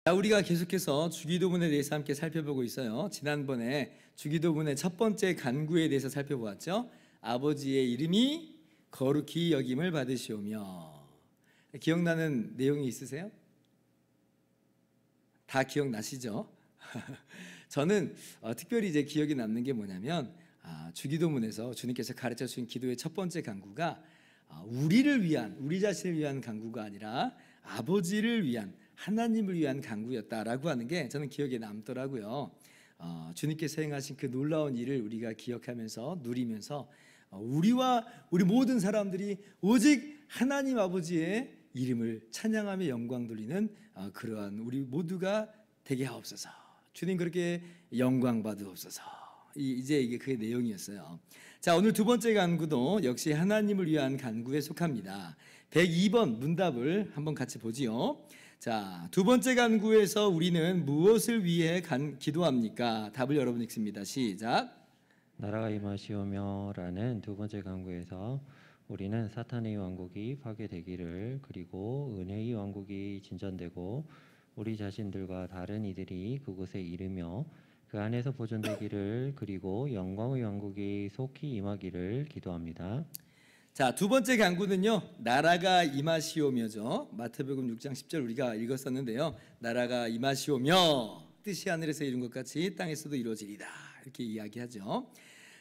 자, 우리가 계속해서 주기도문에 대해서 함께 살펴보고 있어요. 지난번에 주기도문의 첫 번째 간구에 대해서 살펴보았죠. 아버지의 이름이 거룩히 여김을 받으시오며. 기억나는 내용이 있으세요? 다 기억나시죠? 저는 특별히 이제 기억이 남는 게 뭐냐면 주기도문에서 주님께서 가르쳐 주신 기도의 첫 번째 간구가 우리를 위한, 우리 자신을 위한 간구가 아니라 아버지를 위한, 하나님을 위한 간구였다라고 하는 게 저는 기억에 남더라고요. 주님께서 행하신 그 놀라운 일을 우리가 기억하면서 누리면서 우리와 우리 모든 사람들이 오직 하나님 아버지의 이름을 찬양하며 영광 돌리는 그러한 우리 모두가 되게 하옵소서. 주님 그렇게 영광 받으옵소서. 이제 이게 그 내용이었어요. 자, 오늘 두 번째 간구도 역시 하나님을 위한 간구에 속합니다. 102번 문답을 한번 같이 보지요. 자, 두 번째 간구에서 우리는 무엇을 위해 기도합니까? 답을 여러분 읽습니다. 시작. 나라가 임하시오며 라는 두 번째 간구에서 우리는 사탄의 왕국이 파괴되기를, 그리고 은혜의 왕국이 진전되고 우리 자신들과 다른 이들이 그곳에 이르며 그 안에서 보존되기를, 그리고 영광의 왕국이 속히 임하기를 기도합니다. 자, 두 번째 간구는요, 나라가 임하시오며죠. 마태복음 6장 10절 우리가 읽었었는데요. 나라가 임하시오며 뜻이 하늘에서 이룬 것 같이 땅에서도 이루어지리다, 이렇게 이야기하죠.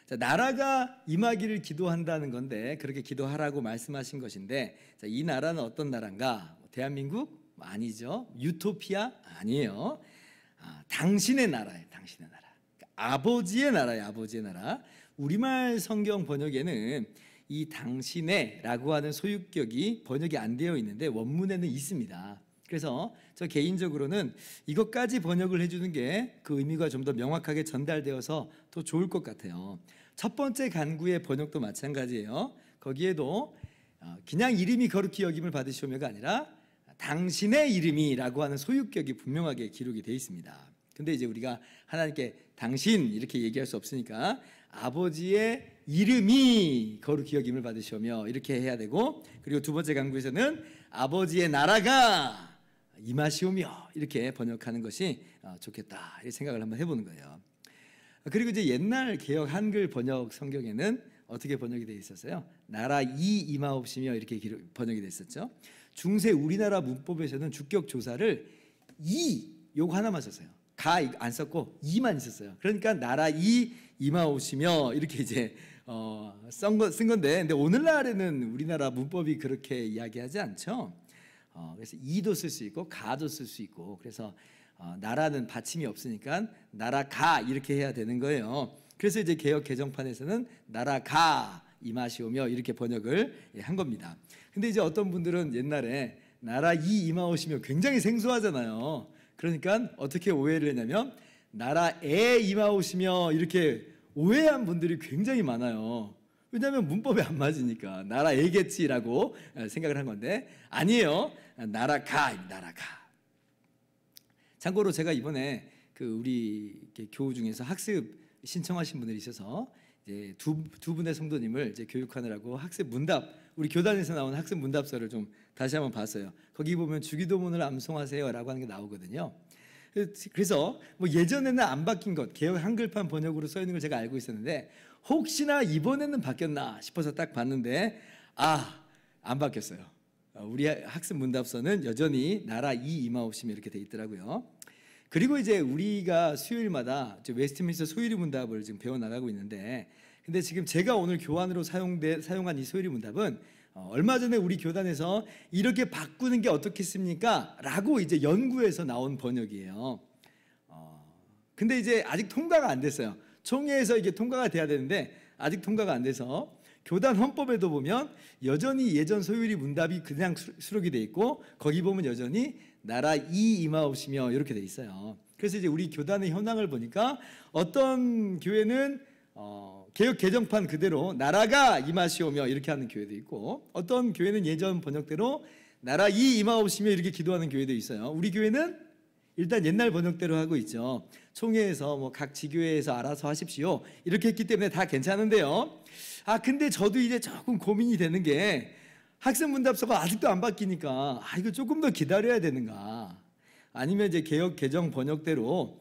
자, 나라가 임하기를 기도한다는 건데 그렇게 기도하라고 말씀하신 것인데, 자, 이 나라는 어떤 나라인가? 대한민국? 아니죠. 유토피아? 아니에요. 당신의 나라예요. 당신의 나라. 아버지의 나라예요. 아버지의 나라. 우리말 성경 번역에는 이 당신의라고 하는 소유격이 번역이 안 되어 있는데 원문에는 있습니다. 그래서 저 개인적으로는 이것까지 번역을 해주는 게 그 의미가 좀 더 명확하게 전달되어서 더 좋을 것 같아요. 첫 번째 간구의 번역도 마찬가지예요. 거기에도 그냥 이름이 거룩히 여김을 받으시오며가 아니라 당신의 이름이라고 하는 소유격이 분명하게 기록이 되어 있습니다. 근데 이제 우리가 하나님께 당신 이렇게 얘기할 수 없으니까 아버지의 이름이 거룩히 여김을 받으시오며 이렇게 해야 되고, 그리고 두 번째 간구에서는 아버지의 나라가 임하시오며 이렇게 번역하는 것이 좋겠다, 이 생각을 한번 해보는 거예요. 그리고 이제 옛날 개역 한글 번역 성경에는 어떻게 번역이 되어 있었어요? 나라 이 임하옵시며 이렇게 번역이 됐었죠. 중세 우리나라 문법에서는 주격 조사를 이 요거 하나만 썼어요. 가 안 썼고 이만 있었어요. 그러니까 나라 이 임하옵시며 이렇게 이제 쓴 건데, 근데 오늘날에는 우리나라 문법이 그렇게 이야기하지 않죠. 그래서 이도 쓸 수 있고 가도 쓸 수 있고, 그래서 나라는 받침이 없으니까 나라가 이렇게 해야 되는 거예요. 그래서 이제 개역 개정판에서는 나라가 임하시오며 이렇게 번역을 한 겁니다. 근데 이제 어떤 분들은 옛날에 나라 이 임하오시며 굉장히 생소하잖아요. 그러니까 어떻게 오해를 했냐면 나라에 임하오시며 이렇게 오해한 분들이 굉장히 많아요. 왜냐하면 문법이 안 맞으니까 나라에겠지라고 생각을 한 건데 아니에요. 나라가. 참고로 제가 이번에 그 우리 교우 중에서 학습 신청하신 분들이 있어서 이제 두 분의 성도님을 이제 교육하느라고 학습 문답, 우리 교단에서 나온 학습 문답서를 좀 다시 한번 봤어요. 거기 보면 주기도문을 암송하세요라고 하는 게 나오거든요. 그래서 뭐 예전에는 안 바뀐 것, 개역 한글판 번역으로 써 있는 걸 제가 알고 있었는데 혹시나 이번에는 바뀌었나 싶어서 딱 봤는데 안 바뀌었어요. 우리 학습 문답서는 여전히 나라 이 임하옵시며 이렇게 돼 있더라고요. 그리고 이제 우리가 수요일마다 웨스트민스터 소유리 문답을 지금 배워나가고 있는데, 근데 지금 제가 오늘 교환으로 사용한 이 소유리 문답은 얼마 전에 우리 교단에서 이렇게 바꾸는 게 어떻겠습니까? 라고 이제 연구해서 나온 번역이에요. 근데 이제 아직 통과가 안 됐어요. 총회에서 이게 통과가 돼야 되는데 아직 통과가 안 돼서 교단 헌법에도 보면 여전히 예전 소유리 문답이 그냥 수록이 돼 있고, 거기 보면 여전히 나라 이 임하옵시며 이렇게 돼 있어요. 그래서 이제 우리 교단의 현황을 보니까 어떤 교회는 개역 개정판 그대로 나라가 임하시오며 이렇게 하는 교회도 있고, 어떤 교회는 예전 번역대로 나라 이 임하옵시며 이렇게 기도하는 교회도 있어요. 우리 교회는 일단 옛날 번역대로 하고 있죠. 총회에서 뭐 각 지교회에서 알아서 하십시오 이렇게 했기 때문에 다 괜찮은데요. 근데 저도 이제 조금 고민이 되는 게 학습 문답서가 아직도 안 바뀌니까 이거 조금 더 기다려야 되는가. 아니면 이제 개역 개정 번역대로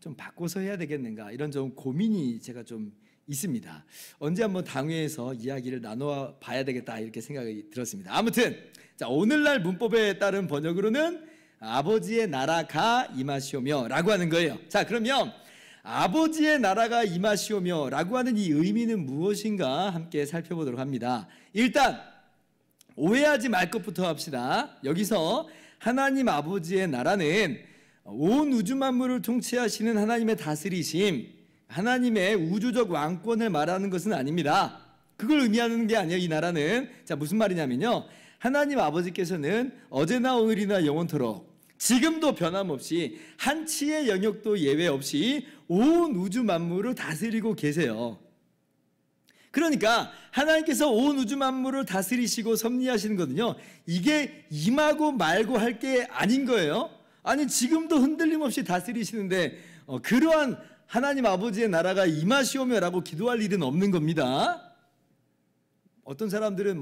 좀 바꿔서 해야 되겠는가 이런 좀 고민이 제가 좀 있습니다. 언제 한번 당회에서 이야기를 나눠 봐야 되겠다 이렇게 생각이 들었습니다. 아무튼 자, 오늘날 문법에 따른 번역으로는 아버지의 나라가 임하시오며 라고 하는 거예요. 자, 그러면 아버지의 나라가 임하시오며 라고 하는 이 의미는 무엇인가 함께 살펴보도록 합니다. 일단 오해하지 말 것부터 합시다. 여기서 하나님 아버지의 나라는 온 우주 만물을 통치하시는 하나님의 다스리심, 하나님의 우주적 왕권을 말하는 것은 아닙니다. 그걸 의미하는 게 아니에요. 이 나라는 자, 무슨 말이냐면요, 하나님 아버지께서는 어제나 오늘이나 영원토록 지금도 변함없이 한치의 영역도 예외 없이 온 우주 만물을 다스리고 계세요. 그러니까 하나님께서 온 우주 만물을 다스리시고 섭리하시는 거는요, 이게 임하고 말고 할 게 아닌 거예요. 아니, 지금도 흔들림 없이 다스리시는데 그러한 하나님 아버지의 나라가 임하시오며라고 기도할 일은 없는 겁니다. 어떤 사람들은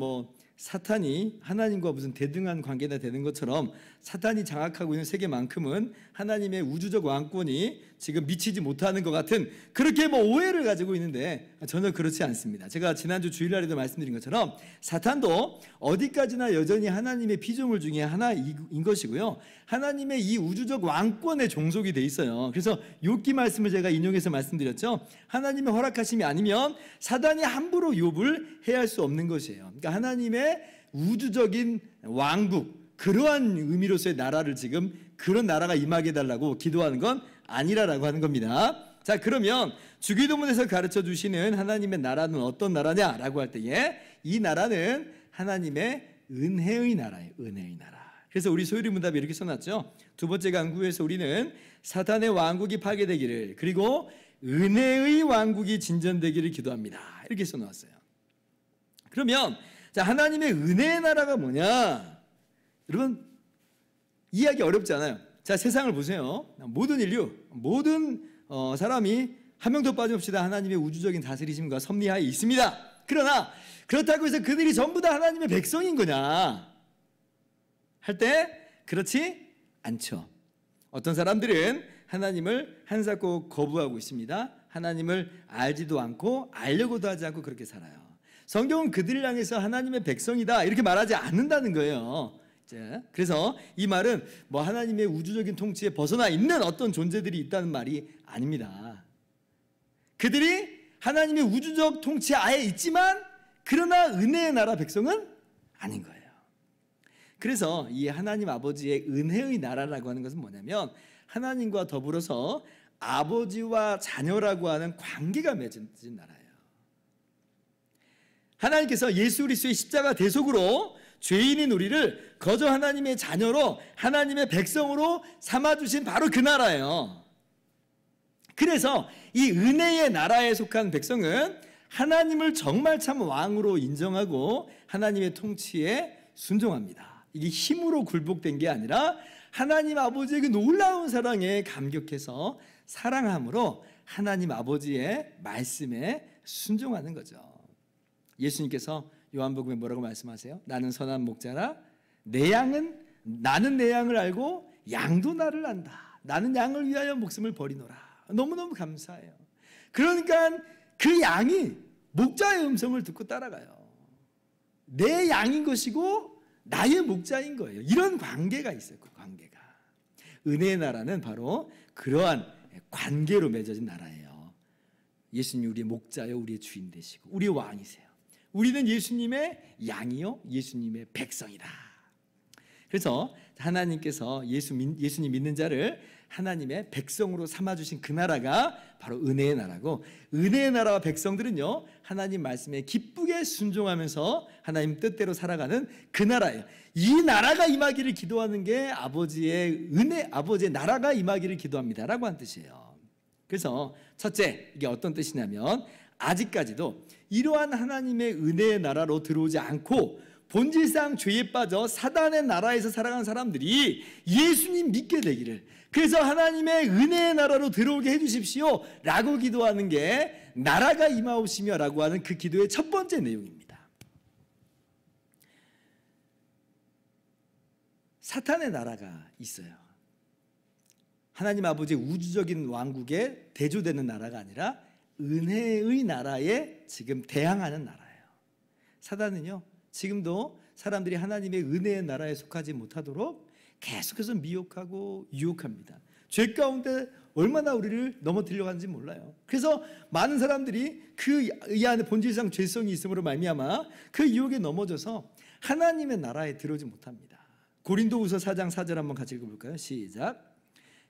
사탄이 하나님과 무슨 대등한 관계나 되는 것처럼 사탄이 장악하고 있는 세계만큼은 하나님의 우주적 왕권이 지금 미치지 못하는 것 같은 그렇게 오해를 가지고 있는데 전혀 그렇지 않습니다. 제가 지난주 주일날에도 말씀드린 것처럼 사탄도 어디까지나 여전히 하나님의 피조물 중에 하나인 것이고요, 하나님의 이 우주적 왕권의 종속이 돼 있어요. 그래서 욥기 말씀을 제가 인용해서 말씀드렸죠. 하나님의 허락하심이 아니면 사단이 함부로 욥을 해할 수 없는 것이에요. 그러니까 하나님의 우주적인 왕국, 그러한 의미로서의 나라를 지금 그런 나라가 임하게 해달라고 기도하는 건 아니라라고 하는 겁니다. 자, 그러면 주기도문에서 가르쳐 주시는 하나님의 나라는 어떤 나라냐라고 할 때에 이 나라는 하나님의 은혜의 나라예요. 은혜의 나라. 그래서 우리 소유리 문답에 이렇게 써놨죠. 두 번째 강구에서 우리는 사탄의 왕국이 파괴되기를, 그리고 은혜의 왕국이 진전되기를 기도합니다. 이렇게 써놓았어요. 그러면 자, 하나님의 은혜의 나라가 뭐냐? 여러분, 이해하기 어렵지 않아요. 자, 세상을 보세요. 모든 인류, 모든 사람이 한 명도 빠짐없이 다 하나님의 우주적인 다스리심과 섭리하에 있습니다. 그러나 그렇다고 해서 그들이 전부 다 하나님의 백성인 거냐 할 때 그렇지 않죠. 어떤 사람들은 하나님을 한사코 거부하고 있습니다. 하나님을 알지도 않고 알려고도 하지 않고 그렇게 살아요. 성경은 그들을 향해서 하나님의 백성이다 이렇게 말하지 않는다는 거예요. 그래서 이 말은 하나님의 우주적인 통치에 벗어나 있는 어떤 존재들이 있다는 말이 아닙니다. 그들이 하나님의 우주적 통치 아예 있지만 그러나 은혜의 나라 백성은 아닌 거예요. 그래서 이 하나님 아버지의 은혜의 나라라고 하는 것은 뭐냐면 하나님과 더불어서 아버지와 자녀라고 하는 관계가 맺어진 나라예요. 하나님께서 예수 그리스도의 십자가 대속으로 죄인인 우리를 거저 하나님의 자녀로 하나님의 백성으로 삼아주신 바로 그 나라예요. 그래서 이 은혜의 나라에 속한 백성은 하나님을 정말 참 왕으로 인정하고 하나님의 통치에 순종합니다. 이게 힘으로 굴복된 게 아니라 하나님 아버지의 그 놀라운 사랑에 감격해서 사랑함으로 하나님 아버지의 말씀에 순종하는 거죠. 예수님께서 요한복음에 뭐라고 말씀하세요? 나는 선한 목자라 나는 내 양을 알고 양도 나를 안다. 나는 양을 위하여 목숨을 버리노라. 너무너무 감사해요. 그러니까 그 양이 목자의 음성을 듣고 따라가요. 내 양인 것이고 나의 목자인 거예요. 이런 관계가 있어요. 그 관계가. 은혜의 나라는 바로 그러한 관계로 맺어진 나라예요. 예수님이 우리의 목자요, 우리의 주인 되시고 우리의 왕이세요. 우리는 예수님의 양이요, 예수님의 백성이다. 그래서 하나님께서 예수님 믿는 자를 하나님의 백성으로 삼아주신 그 나라가 바로 은혜의 나라고, 은혜의 나라와 백성들은요 하나님 말씀에 기쁘게 순종하면서 하나님 뜻대로 살아가는 그 나라예요. 이 나라가 임하기를 기도하는 게 아버지의 은혜, 아버지의 나라가 임하기를 기도합니다라고 한 뜻이에요. 그래서 첫째, 이게 어떤 뜻이냐면 아직까지도 이러한 하나님의 은혜의 나라로 들어오지 않고 본질상 죄에 빠져 사단의 나라에서 살아가는 사람들이 예수님 믿게 되기를, 그래서 하나님의 은혜의 나라로 들어오게 해주십시오 라고 기도하는 게 나라가 임하오시며 라고 하는 그 기도의 첫 번째 내용입니다. 사탄의 나라가 있어요. 하나님 아버지의 우주적인 왕국에 대조되는 나라가 아니라 은혜의 나라에 지금 대항하는 나라예요. 사단은요, 지금도 사람들이 하나님의 은혜의 나라에 속하지 못하도록 계속해서 미혹하고 유혹합니다. 죄 가운데 얼마나 우리를 넘어뜨리려고 하는지 몰라요. 그래서 많은 사람들이 그 이 안에 본질상 죄성이 있음으로 말미암아 그 유혹에 넘어져서 하나님의 나라에 들어오지 못합니다. 고린도후서 4장 4절 한번 같이 읽어볼까요? 시작.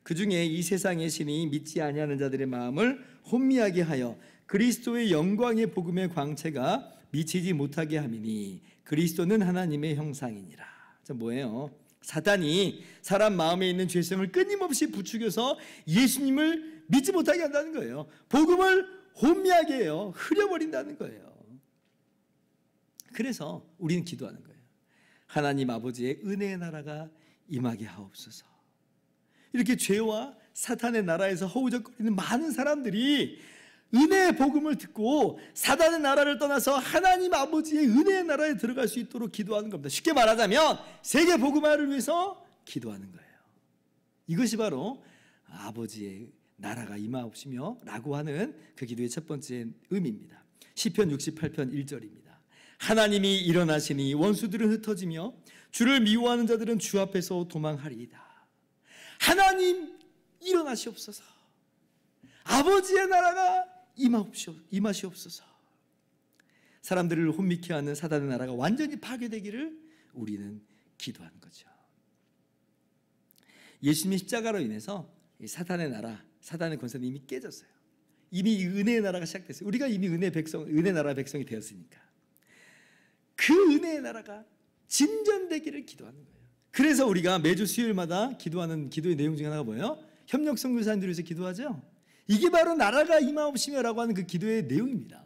그중에 이 세상의 신이 믿지 아니하는 자들의 마음을 혼미하게 하여 그리스도의 영광의 복음의 광채가 미치지 못하게 함이니 그리스도는 하나님의 형상이니라. 자, 뭐예요? 사단이 사람 마음에 있는 죄성을 끊임없이 부추겨서 예수님을 믿지 못하게 한다는 거예요. 복음을 혼미하게 해요. 흐려버린다는 거예요. 그래서 우리는 기도하는 거예요. 하나님 아버지의 은혜의 나라가 임하게 하옵소서. 이렇게 죄와 사탄의 나라에서 허우적거리는 많은 사람들이 은혜의 복음을 듣고 사단의 나라를 떠나서 하나님 아버지의 은혜의 나라에 들어갈 수 있도록 기도하는 겁니다. 쉽게 말하자면 세계 복음화를 위해서 기도하는 거예요. 이것이 바로 아버지의 나라가 임하옵시며 라고 하는 그 기도의 첫 번째 의미입니다. 시편 68편 1절입니다. 하나님이 일어나시니 원수들은 흩어지며 주를 미워하는 자들은 주 앞에서 도망하리이다. 하나님 일어나시옵소서. 아버지의 나라가 임하시옵소서. 사람들을 혼미케 하는 사단의 나라가 완전히 파괴되기를 우리는 기도하는 거죠. 예수님의 십자가로 인해서 사단의 나라, 사단의 권세는 이미 깨졌어요. 이미 은혜의 나라가 시작됐어요. 우리가 이미 은혜 나라 백성이 되었으니까 그 은혜의 나라가 진전되기를 기도하는 거예요. 그래서 우리가 매주 수요일마다 기도하는 기도의 내용 중에 하나가 뭐예요? 협력 선교사님들을 위해서 기도하죠. 이게 바로 나라가 임하옵시며라고 하는 그 기도의 내용입니다.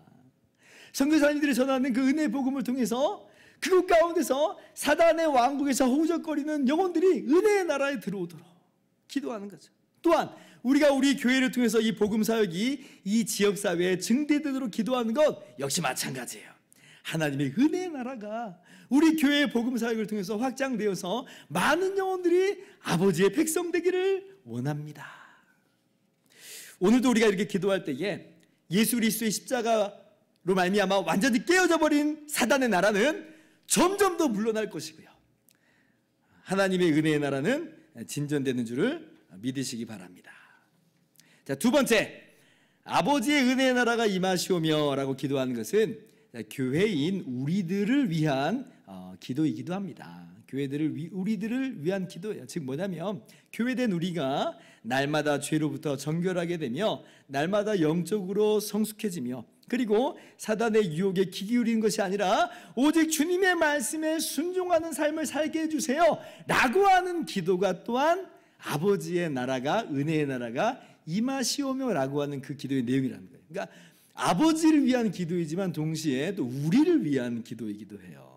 선교사님들이 전하는 그 은혜의 복음을 통해서 그곳 가운데서 사단의 왕국에서 허우적거리는 영혼들이 은혜의 나라에 들어오도록 기도하는 거죠. 또한 우리가 우리 교회를 통해서 이 복음 사역이 이 지역 사회에 증대되도록 기도하는 것 역시 마찬가지예요. 하나님의 은혜의 나라가 우리 교회의 복음 사역을 통해서 확장되어서 많은 영혼들이 아버지의 백성 되기를 원합니다. 오늘도 우리가 이렇게 기도할 때에 예수 그리스도의 십자가로 말미암아 완전히 깨어져 버린 사단의 나라는 점점 더 물러날 것이고요. 하나님의 은혜의 나라는 진전되는 줄을 믿으시기 바랍니다. 자, 두 번째, 아버지의 은혜의 나라가 임하시오며 라고 기도하는 것은 교회인 우리들을 위한 기도이기도 합니다. 우리들을 위한 기도예요. 즉 뭐냐면 교회된 우리가 날마다 죄로부터 정결하게 되며 날마다 영적으로 성숙해지며 그리고 사단의 유혹에 귀 기울이는 것이 아니라 오직 주님의 말씀에 순종하는 삶을 살게 해주세요 라고 하는 기도가 또한 아버지의 나라가 은혜의 나라가 임하시오며 라고 하는 그 기도의 내용이라는 거예요. 그러니까 아버지를 위한 기도이지만 동시에 또 우리를 위한 기도이기도 해요.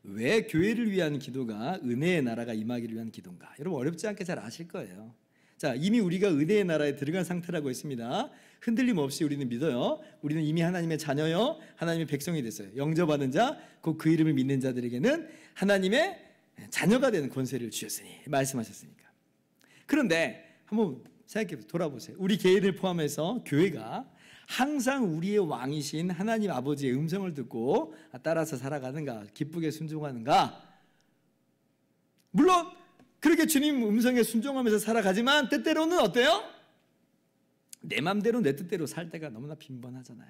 왜 교회를 위한 기도가 은혜의 나라가 임하기를 위한 기도인가? 여러분 어렵지 않게 잘 아실 거예요. 자, 이미 우리가 은혜의 나라에 들어간 상태라고 했습니다. 흔들림 없이 우리는 믿어요. 우리는 이미 하나님의 자녀요, 하나님의 백성이 됐어요. 영접하는 자, 곧 그 이름을 믿는 자들에게는 하나님의 자녀가 되는 권세를 주셨으니 말씀하셨으니까. 그런데 한번 생각해 돌아보세요. 우리 개인을 포함해서 교회가 항상 우리의 왕이신 하나님 아버지의 음성을 듣고 따라서 살아가는가, 기쁘게 순종하는가? 물론 그렇게 주님 음성에 순종하면서 살아가지만 때때로는 어때요? 내 맘대로 내 뜻대로 살 때가 너무나 빈번하잖아요.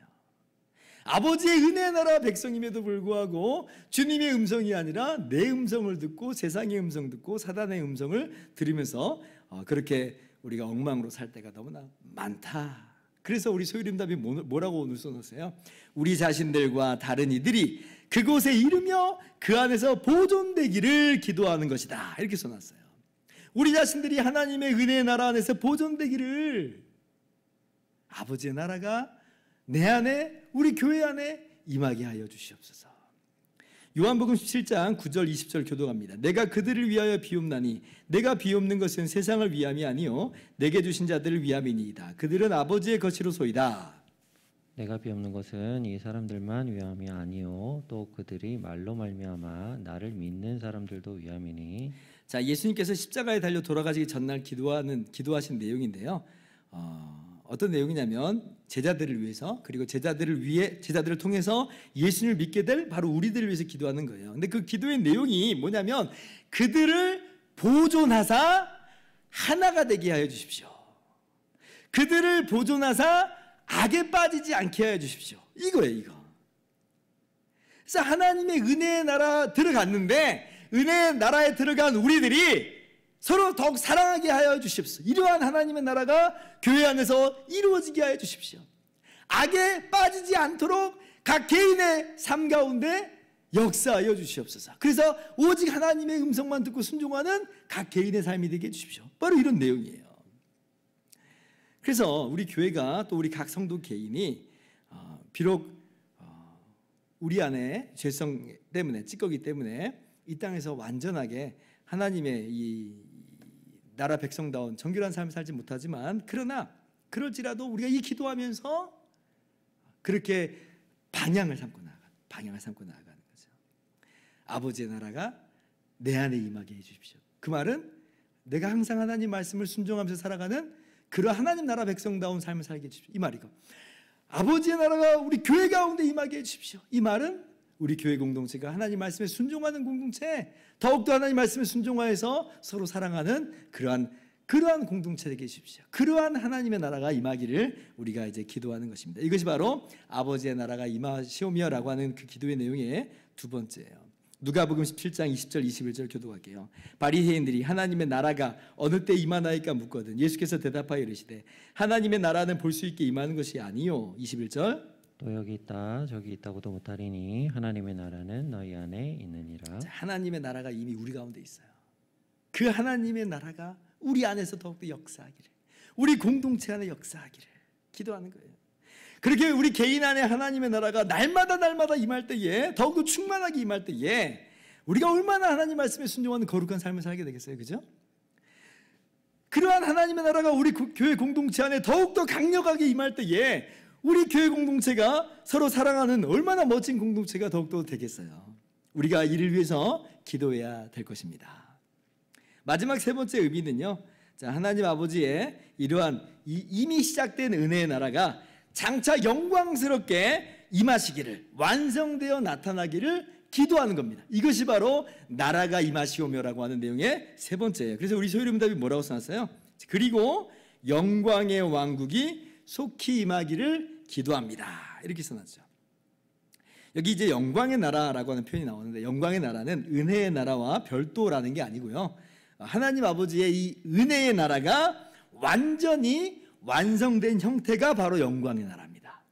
아버지의 은혜의 나라 백성임에도 불구하고 주님의 음성이 아니라 내 음성을 듣고 세상의 음성 듣고 사단의 음성을 들으면서 그렇게 우리가 엉망으로 살 때가 너무나 많다. 그래서 우리 소유림답이 뭐라고 오늘 써놓으세요? 우리 자신들과 다른 이들이 그곳에 이르며 그 안에서 보존되기를 기도하는 것이다. 이렇게 써놨어요. 우리 자신들이 하나님의 은혜의 나라 안에서 보존되기를, 아버지의 나라가 내 안에, 우리 교회 안에 임하게 하여 주시옵소서. 요한복음 17장 9절 20절 교독합니다. 내가 그들을 위하여 비옵나니 내가 비옵는 것은 세상을 위함이 아니요 내게 주신 자들을 위함이니이다. 그들은 아버지의 것이로소이다. 내가 비옵는 것은 이 사람들만 위함이 아니요 또 그들이 말로 말미암아 나를 믿는 사람들도 위함이니 자, 예수님께서 십자가에 달려 돌아가시기 전날 기도하신 내용인데요. 어떤 내용이냐면 제자들을 위해서, 그리고 제자들을 통해서 예수님을 믿게 될 바로 우리들을 위해서 기도하는 거예요. 근데 그 기도의 내용이 뭐냐면 그들을 보존하사 하나가 되게 하여 주십시오. 그들을 보존하사 악에 빠지지 않게 하여 주십시오. 이거예요, 이거. 그래서 하나님의 은혜의 나라 들어갔는데 은혜의 나라에 들어간 우리들이 서로 더욱 사랑하게 하여 주십시오. 이러한 하나님의 나라가 교회 안에서 이루어지게 하여 주십시오. 악에 빠지지 않도록 각 개인의 삶 가운데 역사하여 주시옵소서. 그래서 오직 하나님의 음성만 듣고 순종하는 각 개인의 삶이 되게 해주십시오. 바로 이런 내용이에요. 그래서 우리 교회가 또 우리 각 성도 개인이 비록 우리 안에 죄성 때문에, 찌꺼기 때문에 이 땅에서 완전하게 하나님의 이 나라 백성다운 정결한 삶을 살지 못하지만, 그러나 그럴지라도 우리가 이 기도하면서 그렇게 방향을 삼고 나아가는 거죠. 아버지의 나라가 내 안에 임하게 해주십시오. 그 말은 내가 항상 하나님 말씀을 순종하면서 살아가는 그런 하나님 나라 백성다운 삶을 살게 해주십시오. 이 말이고, 아버지의 나라가 우리 교회 가운데 임하게 해주십시오. 이 말은 우리 교회 공동체가 하나님 말씀에 순종하는 공동체, 더욱더 하나님 말씀에 순종하여서 서로 사랑하는 그러한 공동체 되게 해주십시오. 그러한 하나님의 나라가 임하기를 우리가 이제 기도하는 것입니다. 이것이 바로 아버지의 나라가 임하시오며라고 하는 그 기도의 내용의 두 번째예요. 누가복음 17장 20절 21절 교도할게요. 바리새인들이 하나님의 나라가 어느 때 임하나이까 묻거든 예수께서 대답하여 이르시되 하나님의 나라는 볼 수 있게 임하는 것이 아니요. 21절 또 여기 있다 저기 있다고도 못하리니 하나님의 나라는 너희 안에 있느니라. 자, 하나님의 나라가 이미 우리 가운데 있어요. 그 하나님의 나라가 우리 안에서 더욱더 역사하기를, 우리 공동체 안에 역사하기를 기도하는 거예요. 그렇게 우리 개인 안에 하나님의 나라가 날마다 임할 때에, 더욱더 충만하게 임할 때에 우리가 얼마나 하나님 말씀에 순종하는 거룩한 삶을 살게 되겠어요. 그죠? 그러한 하나님의 나라가 우리 교회 공동체 안에 더욱더 강력하게 임할 때에 우리 교회 공동체가 서로 사랑하는 얼마나 멋진 공동체가 더욱더 되겠어요. 우리가 이를 위해서 기도해야 될 것입니다. 마지막 세 번째 의미는요, 자, 하나님 아버지의 이러한 이미 시작된 은혜의 나라가 장차 영광스럽게 임하시기를, 완성되어 나타나기를 기도하는 겁니다. 이것이 바로 나라가 임하시오며라고 하는 내용의 세 번째예요. 그래서 우리 소요리문답이 뭐라고 써놨어요? 그리고 영광의 왕국이 속히 임하기를 기도합니다. 이렇게 써놨죠. 여기 이제 영광의 나라라고 하는 표현이 나오는데, 영광의 나라는 은혜의 나라와 별도라는 게 아니고요, 하나님 아버지의 이 은혜의 나라가 완전히 완성된 형태가 바로 영광의 나라입니다.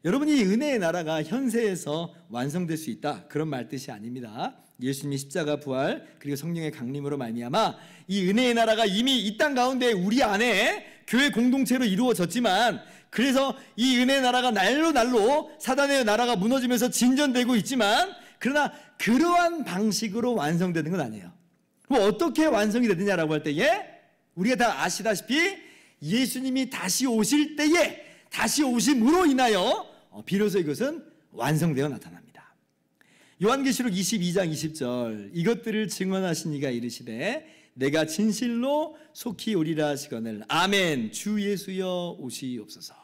여러분이 이 은혜의 나라가 현세에서 완성될 수 있다, 그런 말 뜻이 아닙니다. 예수님이 십자가 부활 그리고 성령의 강림으로 말미암아 이 은혜의 나라가 이미 이 땅 가운데 우리 안에 교회 공동체로 이루어졌지만, 그래서 이 은혜의 나라가 날로 사단의 나라가 무너지면서 진전되고 있지만, 그러나 그러한 방식으로 완성되는 건 아니에요. 그럼 어떻게 완성이 되느냐라고 할 때에 우리가 다 아시다시피 예수님이 다시 오실 때에, 다시 오심으로 인하여 비로소 이것은 완성되어 나타납니다. 요한계시록 22장 20절 이것들을 증언하신 이가 이르시되 내가 진실로 속히 오리라 하시거늘 아멘. 주 예수여 오시옵소서.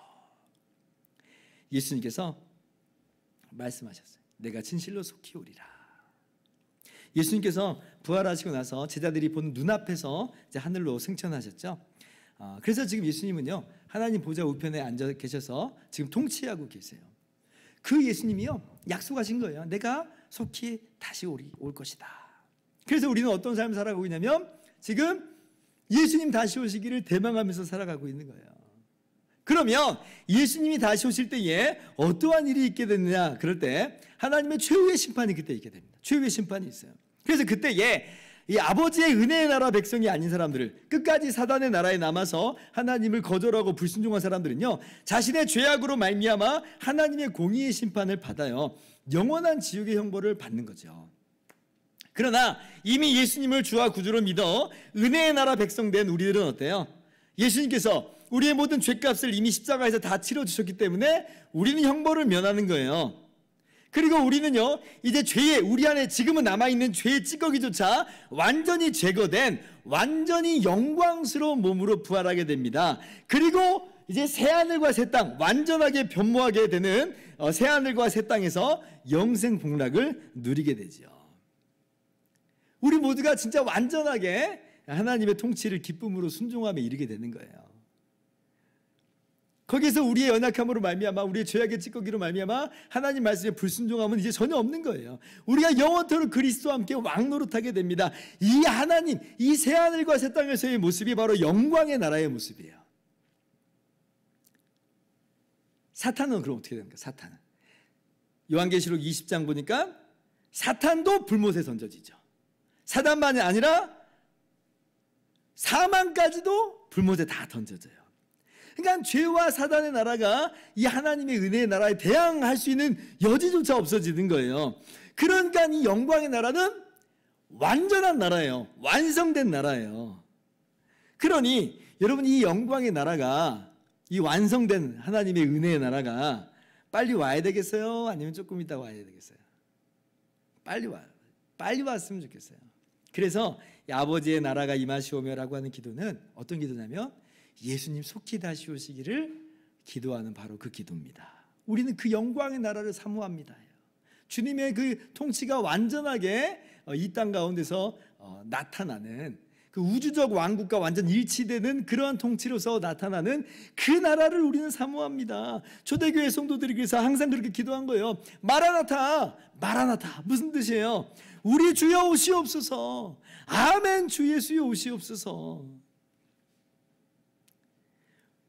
예수님께서 말씀하셨어요. 내가 진실로 속히 오리라. 예수님께서 부활하시고 나서 제자들이 보는 눈앞에서 이제 하늘로 승천하셨죠. 그래서 지금 예수님은요, 하나님 보좌 우편에 앉아 계셔서 지금 통치하고 계세요. 그 예수님이요, 약속하신 거예요. 내가 속히 다시 올 것이다. 그래서 우리는 어떤 삶을 살아가고 있냐면 지금 예수님 다시 오시기를 대망하면서 살아가고 있는 거예요. 그러면 예수님이 다시 오실 때에 어떠한 일이 있게 되느냐, 그럴 때 하나님의 최후의 심판이 그때 있게 됩니다. 최후의 심판이 있어요. 그래서 그때에 이 아버지의 은혜의 나라 백성이 아닌 사람들을, 끝까지 사단의 나라에 남아서 하나님을 거절하고 불순종한 사람들은요, 자신의 죄악으로 말미암아 하나님의 공의의 심판을 받아요. 영원한 지옥의 형벌을 받는 거죠. 그러나 이미 예수님을 주와 구주로 믿어 은혜의 나라 백성 된 우리들은 어때요? 예수님께서 우리의 모든 죄값을 이미 십자가에서 다 치러주셨기 때문에 우리는 형벌을 면하는 거예요. 그리고 우리는요, 이제 우리 안에 지금은 남아있는 죄의 찌꺼기조차 완전히 제거된 완전히 영광스러운 몸으로 부활하게 됩니다. 그리고 이제 새하늘과 새 땅, 완전하게 변모하게 되는 새하늘과 새 땅에서 영생 복락을 누리게 되죠. 우리 모두가 진짜 완전하게 하나님의 통치를 기쁨으로 순종하며 이르게 되는 거예요. 거기서 우리의 연약함으로 말미암아, 우리의 죄악의 찌꺼기로 말미암아 하나님 말씀에 불순종함은 이제 전혀 없는 거예요. 우리가 영원토록 그리스도와 함께 왕노릇하게 됩니다. 이 하나님, 이 새하늘과 새 땅에서의 모습이 바로 영광의 나라의 모습이에요. 사탄은 그럼 어떻게 됩니까? 사탄은 요한계시록 20장 보니까 사탄도 불못에 던져지죠. 사단만이 아니라 사망까지도 불못에 다 던져져요. 그러니까 죄와 사단의 나라가 이 하나님의 은혜의 나라에 대항할 수 있는 여지조차 없어지는 거예요. 그러니까 이 영광의 나라는 완전한 나라예요. 완성된 나라예요. 그러니 여러분, 이 영광의 나라가, 이 완성된 하나님의 은혜의 나라가 빨리 와야 되겠어요? 아니면 조금 이따 와야 되겠어요? 빨리 왔으면 좋겠어요. 그래서 아버지의 나라가 임하시오며라고 하는 기도는 어떤 기도냐면 예수님 속히 다시 오시기를 기도하는 바로 그 기도입니다. 우리는 그 영광의 나라를 사모합니다. 주님의 그 통치가 완전하게 이 땅 가운데서 나타나는 그 우주적 왕국과 완전 일치되는 그러한 통치로서 나타나는 그 나라를 우리는 사모합니다. 초대교회 성도들이 그래서 항상 그렇게 기도한 거예요. 마라나타, 마라나타. 무슨 뜻이에요? 우리 주여 오시옵소서. 아멘, 주 예수여 오시옵소서.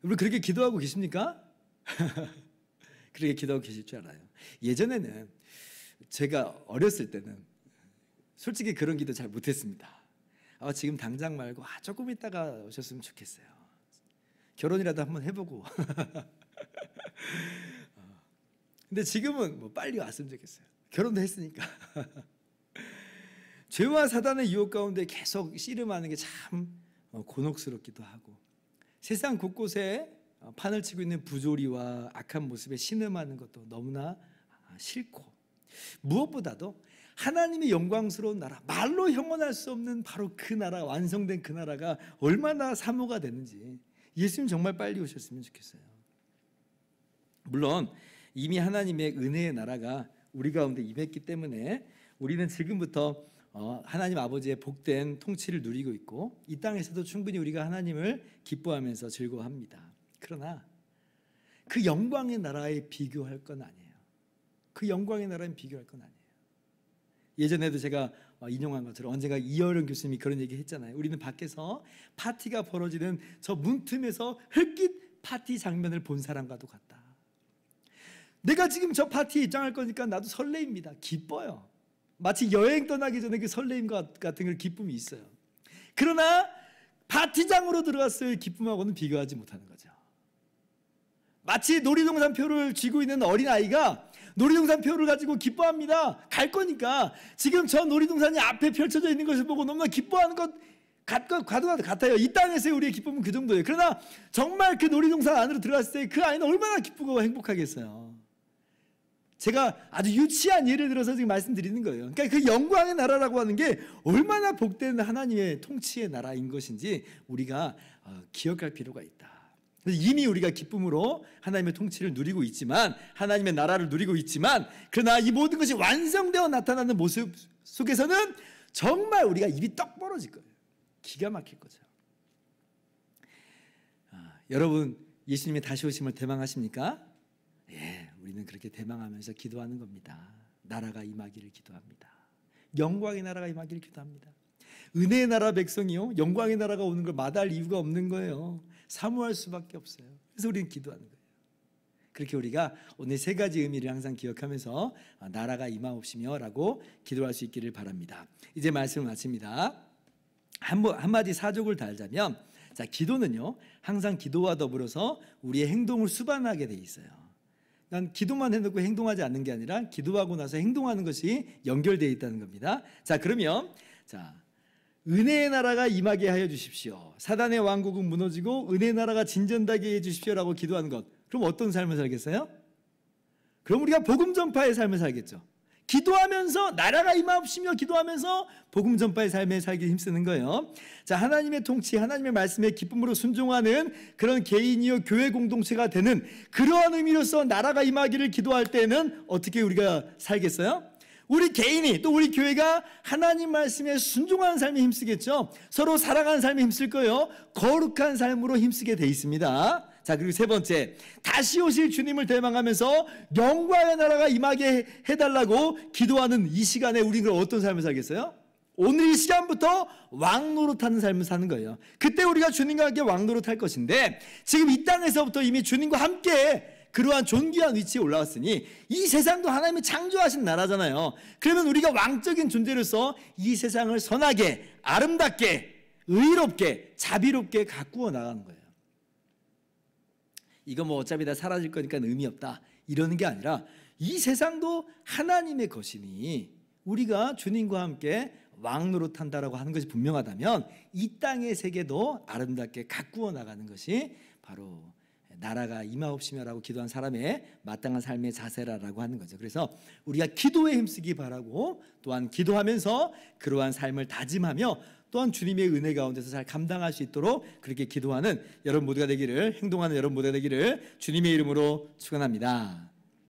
여러분, 그렇게 기도하고 계십니까? 그렇게 기도하고 계실 줄 알아요. 예전에는 제가 어렸을 때는 솔직히 그런 기도 잘 못했습니다. 지금 당장 말고 조금 있다가 오셨으면 좋겠어요. 결혼이라도 한번 해보고. 근데 지금은 뭐 빨리 왔으면 좋겠어요. 결혼도 했으니까. 죄와 사단의 유혹 가운데 계속 씨름하는 게 참 곤혹스럽기도 하고, 세상 곳곳에 판을 치고 있는 부조리와 악한 모습에 신음하는 것도 너무나 싫고, 무엇보다도 하나님의 영광스러운 나라, 말로 형언할 수 없는 바로 그 나라, 완성된 그 나라가 얼마나 사모가 되는지, 예수님 정말 빨리 오셨으면 좋겠어요. 물론 이미 하나님의 은혜의 나라가 우리 가운데 임했기 때문에 우리는 지금부터 하나님 아버지의 복된 통치를 누리고 있고, 이 땅에서도 충분히 우리가 하나님을 기뻐하면서 즐거워합니다. 그러나 그 영광의 나라에 비교할 건 아니에요. 그 영광의 나라에 비교할 건 아니에요. 예전에도 제가 인용한 것처럼 언젠가 이어령 교수님이 그런 얘기 했잖아요. 우리는 밖에서 파티가 벌어지는 저 문틈에서 흙깃 파티 장면을 본 사람과도 같다. 내가 지금 저 파티에 입장할 거니까 나도 설레입니다. 기뻐요. 마치 여행 떠나기 전에 그 설레임과 같은 그 기쁨이 있어요. 그러나 파티장으로 들어갔을 기쁨하고는 비교하지 못하는 거죠. 마치 놀이동산 표를 쥐고 있는 어린아이가 놀이동산 표를 가지고 기뻐합니다. 갈 거니까 지금 저 놀이동산이 앞에 펼쳐져 있는 것을 보고 너무나 기뻐하는 것 같아요. 이 땅에서의 우리의 기쁨은 그 정도예요. 그러나 정말 그 놀이동산 안으로 들어갔을 때 그 아이는 얼마나 기쁘고 행복하겠어요. 제가 아주 유치한 예를 들어서 지금 말씀드리는 거예요. 그러니까 그 영광의 나라라고 하는 게 얼마나 복된 하나님의 통치의 나라인 것인지 우리가 기억할 필요가 있다. 이미 우리가 기쁨으로 하나님의 통치를 누리고 있지만, 하나님의 나라를 누리고 있지만, 그러나 이 모든 것이 완성되어 나타나는 모습 속에서는 정말 우리가 입이 떡 벌어질 거예요. 기가 막힐 거죠. 여러분, 예수님이 다시 오심을 대망하십니까? 예, 우리는 그렇게 대망하면서 기도하는 겁니다. 나라가 임하기를 기도합니다. 영광의 나라가 임하기를 기도합니다. 은혜의 나라 백성이요, 영광의 나라가 오는 걸 마다할 이유가 없는 거예요. 사모할 수밖에 없어요. 그래서 우리는 기도하는 거예요. 그렇게 우리가 오늘 세 가지 의미를 항상 기억하면서 나라가 임하옵시며 라고 기도할 수 있기를 바랍니다. 이제 말씀을 마칩니다. 한마디 사족을 달자면, 자, 기도는요 항상 기도와 더불어서 우리의 행동을 수반하게 돼 있어요. 난 기도만 해놓고 행동하지 않는 게 아니라 기도하고 나서 행동하는 것이 연결되어 있다는 겁니다. 자, 그러면 은혜의 나라가 임하게 하여 주십시오. 사단의 왕국은 무너지고 은혜의 나라가 진전되게 해 주십시오라고 기도하는 것. 그럼 어떤 삶을 살겠어요? 그럼 우리가 복음 전파의 삶을 살겠죠. 기도하면서 나라가 임하옵시며 기도하면서 복음 전파의 삶에 살기 힘쓰는 거예요. 자, 하나님의 통치, 하나님의 말씀에 기쁨으로 순종하는 그런 개인이요 교회 공동체가 되는 그러한 의미로서 나라가 임하기를 기도할 때는 어떻게 우리가 살겠어요? 우리 개인이 또 우리 교회가 하나님 말씀에 순종하는 삶에 힘쓰겠죠. 서로 사랑하는 삶에 힘쓸 거예요. 거룩한 삶으로 힘쓰게 돼 있습니다. 자, 그리고 세 번째, 다시 오실 주님을 대망하면서 영광의 나라가 임하게 해달라고 기도하는 이 시간에 우리는 어떤 삶을 살겠어요? 오늘 이 시간부터 왕노릇하는 삶을 사는 거예요. 그때 우리가 주님과 함께 왕노릇할 것인데 지금 이 땅에서부터 이미 주님과 함께 그러한 존귀한 위치에 올라왔으니 이 세상도 하나님이 창조하신 나라잖아요. 그러면 우리가 왕적인 존재로서 이 세상을 선하게, 아름답게, 의롭게, 자비롭게 가꾸어 나가는 거예요. 이거 뭐 어차피 다 사라질 거니까 의미 없다 이러는 게 아니라 이 세상도 하나님의 것이니 우리가 주님과 함께 왕노릇한다라고 하는 것이 분명하다면 이 땅의 세계도 아름답게 가꾸어 나가는 것이 바로 나라가 임하옵시며라고 기도한 사람의 마땅한 삶의 자세라고 하는 거죠. 그래서 우리가 기도에 힘쓰기 바라고 또한 기도하면서 그러한 삶을 다짐하며 또한 주님의 은혜 가운데서 잘 감당할 수 있도록 그렇게 기도하는 여러분 모두가 되기를, 행동하는 여러분 모두가 되기를 주님의 이름으로 축원합니다.